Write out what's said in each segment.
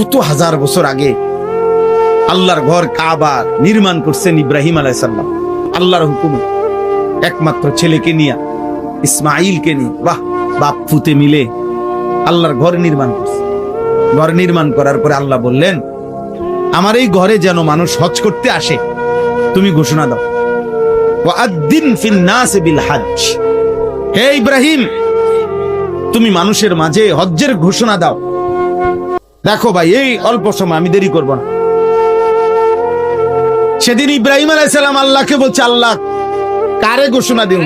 কত হাজার বছর আগে আল্লাহর ঘর কাবা নির্মাণ করছেন ইব্রাহিম আলাইহিস সালাম আল্লাহর হুকুমে, একমাত্র ছেলেকে নিয়ে, ইসমাইলকে নিয়ে। বাহ, বাপ ফুতে মিলে আল্লাহর ঘর নির্মাণ করছে। ঘর নির্মাণ করার পরে আল্লাহ বললেন, আমার এই ঘরে যেন মানুষ হজ করতে আসে, তুমি ঘোষণা দাও, ওয়াআদ্দিন ফিন নাস বিল হজ। হে ইব্রাহিম, তুমি মানুষের মাঝে হজ্জের ঘোষণা দাও। দেখো ভাই, এই অল্প সময়, আমি দেরি করব না। সেদিন ইব্রাহিম আলাইহিস সালাম আল্লাহকে বলছে, আল্লাহ কারে ঘোষণা দেব?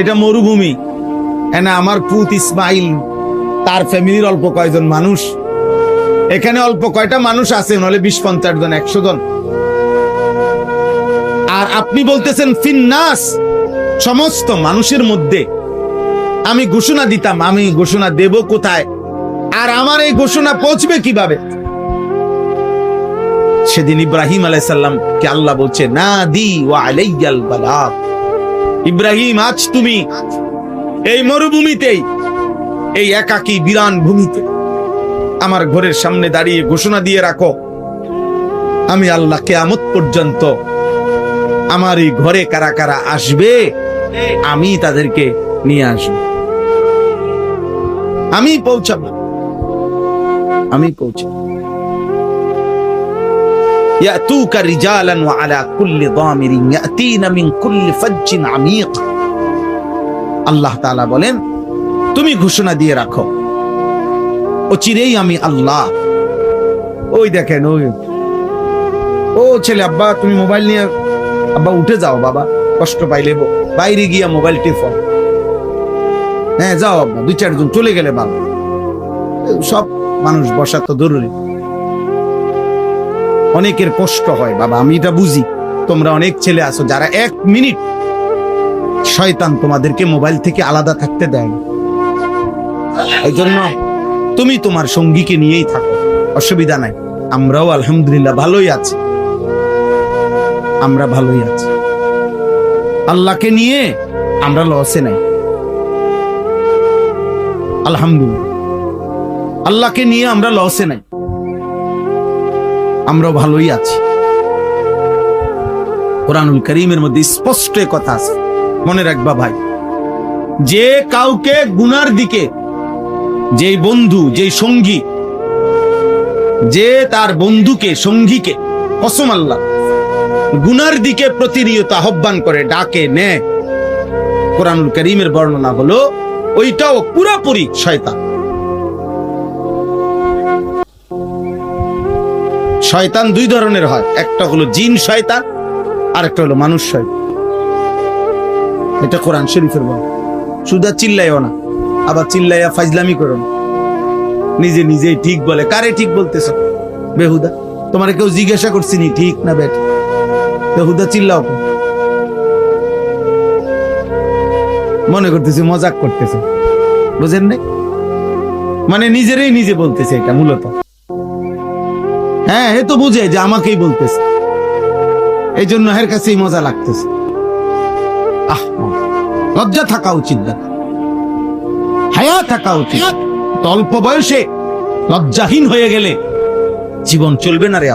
এটা মরুভূমি, না আমার পুত ইসমাইল, তার ফ্যামিলির অল্প কয়জন মানুষ, এখানে অল্প কয়টা মানুষ আছে, নাহলে 20-50 জন, 100 জন। আর আপনি বলতেছেন ফিন্নাস, সমস্ত মানুষের মধ্যে আমি ঘোষণা দিতাম, আমি ঘোষণা দেব কোথায়? আর আমার এই ঘোষণা পৌঁছবে কিভাবে? সেদিন ইব্রাহিম আলাইহিস সালাম কে আল্লাহ বলছে, না দি ওয়া আলাইয়াল বালাগ। ইব্রাহিম, আজ তুমি এই মরুভূমিতেই, এই একাকী বিরান ভূমিতে আমার ঘরের সামনে দাঁড়িয়ে ঘোষণা দিয়ে রাখো, আমি আল্লাহ কিয়ামত পর্যন্ত আমার এই ঘরে কারা কারা আসবে, আমি তাদেরকে নিয়ে আসব, আমি পৌঁছাবো, আমি পৌঁছাবো। ইয়াতুকা রিজালান ওয়া আলা কুল্লি দামিরিন ইয়াতিনা মিন কুল্লি ফাজ্জিন আমিক। আল্লাহ তাআলা বলেন, তুমি ঘোষণা দিয়ে রাখো, অচিরেই আমি আল্লাহ। ওই দেখেন, ও ছেলে, আব্বা তুমি মোবাইল নিয়ে, আব্বা উঠে যাও, বাবা কষ্ট পাইলে বাইরে গিয়া মোবাইল টেপো। হ্যাঁ যাও আব্বা, 2-4 জন চলে গেলে বাবা। সব মানুষ বসা তো জরুরি, অনেকের কষ্ট হয় বাবা, আমি এটা বুঝি। তোমরা অনেক ছেলে আছো যারা 1 মিনিট শয়তান তোমাদেরকে মোবাইল থেকে আলাদা থাকতে দেয় না। এই জন্য তুমি তোমার সঙ্গীকে নিয়েই থাকো, অসুবিধা নাই। আমরাও আলহামদুলিল্লাহ ভালোই আছি, আমরা ভালোই আছি, আল্লাহকে নিয়ে আমরা লসে নাই, আলহামদুলিল্লাহ। আল্লাহকে নিয়ে আমরা লসে নাই, আমরাও ভালোই আছি। কোরআনুল কারীমের মধ্যে স্পষ্ট কথা আছে, মনে রাখবা ভাই, যে কাউকে গুনার দিকে, যে বন্ধু, যে সঙ্গী, যে তার বন্ধুকে, সঙ্গীকে, কসম আল্লাহ, গুনার দিকে প্রতিনিয়ত আহ্বান করে, ডাকে, নেয়, কোরআনুল কারীমের বর্ণনা হলো ওইটাও পুরোপুরি শয়তান। শয়তান 2 ধরনের হয়, একটা হলো জিন শয়তান, আর একটা হলো মানুষ শয়তান। এটা কোরআন শরীফের বল। শুধু চিল্লাইও না, আবার চিল্লাইয়া ফাজলামি করো না, নিজে নিজেই ঠিক বলে। কারে ঠিক বলতেছ বেহুদা? তোমার কেউ জিজ্ঞাসা করছিনি ঠিক না বেঠ? বেহুদা চিল্লাও, মনে করতেছে মজাক করতেছে, বুঝেন না? মানে নিজেরই নিজে বলতেছে এটা মূলত। হ্যাঁ, এ তো বুঝে যে আমাকেই বলতেছে, এই জন্য এর কাছেই মজা লাগতেছে। লজ্জা থাকা উচিত, হায়া থাকা উচিত। অল্প বয়সে লজ্জাহীন হয়ে গেলে জীবন চলবে না রে।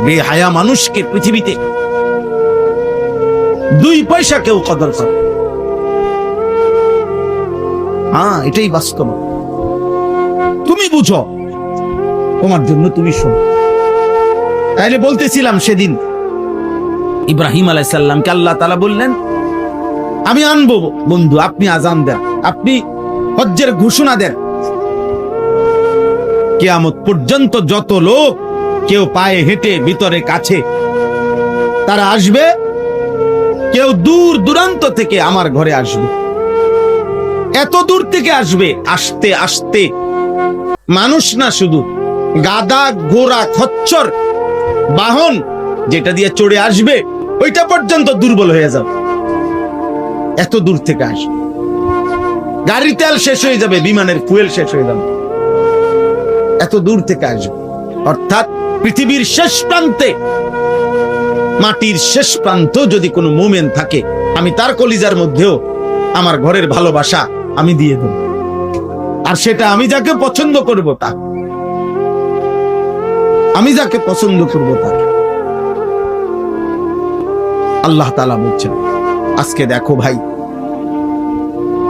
বেহায়া মানুষকে পৃথিবীতে 2 পয়সা কেউ কদর করে। হ্যাঁ, এটাই বাস্তব। তুমি বুঝো, তোমার জন্য তুমি শোনো। তাইলে বলতেছিলাম, সেদিন ইব্রাহিম আলাইহিস সালামকে আল্লাহ তাআলা বললেন, আমি আনবো বন্ধু, আপনি আজান দেন, আপনি হজ্জের ঘোষণা দেন, কিয়ামত পর্যন্ত যত লোক, কেউ পায়ে হেঁটে ভিতরে কাছে, তারা আসবে, কেউ দূর দূরান্ত থেকে আমার ঘরে আসবে। এত দূর থেকে আসবে, আসতে আসতে মানুষ না, শুধু গাদা, ঘোড়া, খচ্চর, বাহন যেটা দিয়ে চড়ে আসবে, ওইটা পর্যন্ত দুর্বল হয়ে যাবে। এত দূর থেকে আসবে, গাড়ির তেল শেষ হয়ে যাবে, বিমানের ফুয়েল শেষ হয়ে যাবে, এত দূর থেকে আসবে। অর্থাৎ পৃথিবীর শেষ প্রান্তে, মাটির শেষ প্রান্ত যদি কোনো মুমিন থাকে, আমি তার কলিজার মধ্যেও আমার ঘরের ভালোবাসা আমি দিয়ে দেব, আর সেটা আমি যাকে পছন্দ করব তা। আমি যাকে পছন্দ করব তাকে। আল্লাহ তাআলা বলছেন, আজকে দেখো ভাই,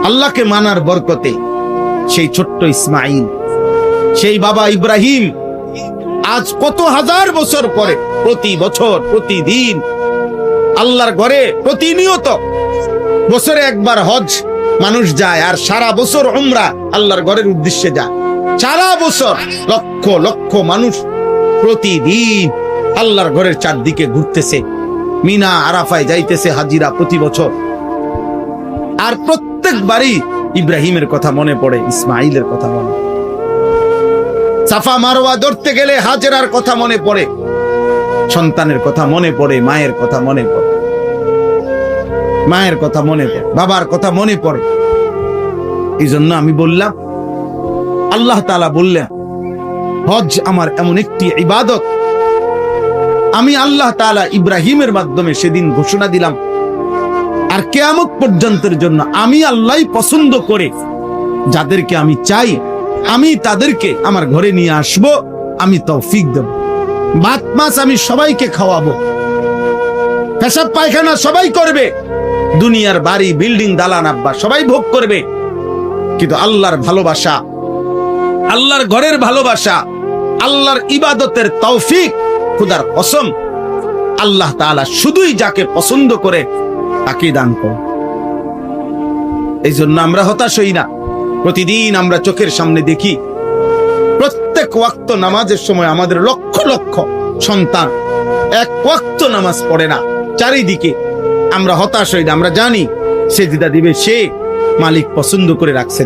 আল্লাহকে মানার বরকতে সেই ছোট্ট ইসমাইল, সেই বাবা ইব্রাহিম আজ কত হাজার বছর পরে প্রতি বছর প্রতিদিন আল্লাহর ঘরে প্রতিনিয়ত বছরে একবার হজ মানুষ যায়, আর সারা বছর উমরা আল্লাহর ঘরের উদ্দেশ্যে যায়। সারা বছর লক্ষ লক্ষ মানুষ প্রতিদিন আল্লাহর ঘরের চারদিকে ঘুরতেছে, মিনা আরাফায় যাইতেছে হাজিরা প্রতি বছর। আর প্রত্যেকবারই ইব্রাহিমের কথা মনে পড়ে, ইসমাইলের কথা মনে পড়ে। সাফা মারওয়া ধরতে গেলে হাজেরার কথা মনে পড়ে, সন্তানের কথা মনে পড়ে, মায়ের কথা মনে পড়ে, মায়ের কথা মনে পড়ে, বাবার কথা মনে পড়ে। এই জন্য আমি বললাম, আল্লাহ তাআলা বললেন হজ আমার এমন একটি ইবাদত, আমি আল্লাহ তাআলা ইব্রাহিমের মাধ্যমে সেদিন ঘোষণা দিলাম, আর কিয়ামত পর্যন্তের জন্য আমি আল্লাহই পছন্দ করে যাদেরকে আমি চাই আমি তাদেরকে আমার ঘরে নিয়ে আসব, আমি তৌফিক দেব। ভাত মাছ আমি সবাইকে খাওয়াবো, পেশাব পায়খানা সবাই করবে, দুনিয়ার বাড়ি বিল্ডিং দালান আব্বা সবাই ভোগ করবে, কিন্তু আল্লাহর ভালোবাসা, আল্লাহর ঘরের ভালোবাসা, আল্লাহর ইবাদতের তৌফিক, খুদার কসম, আল্লাহ তাআলা শুধুই যাকে পছন্দ করে তাকে দান করে। এই জন্য আমরা হতাশ হই না। প্রতিদিন আমরা চোখের সামনে দেখি প্রত্যেক ওয়াক্ত নামাজের সময় আমাদের লক্ষ লক্ষ সন্তান এক ওয়াক্ত নামাজ পড়ে না। চারিদিকে আমরা হতাশ হই না, আমরা জানি সেজদা দিবে সে মালিক পছন্দ করে রাখছে।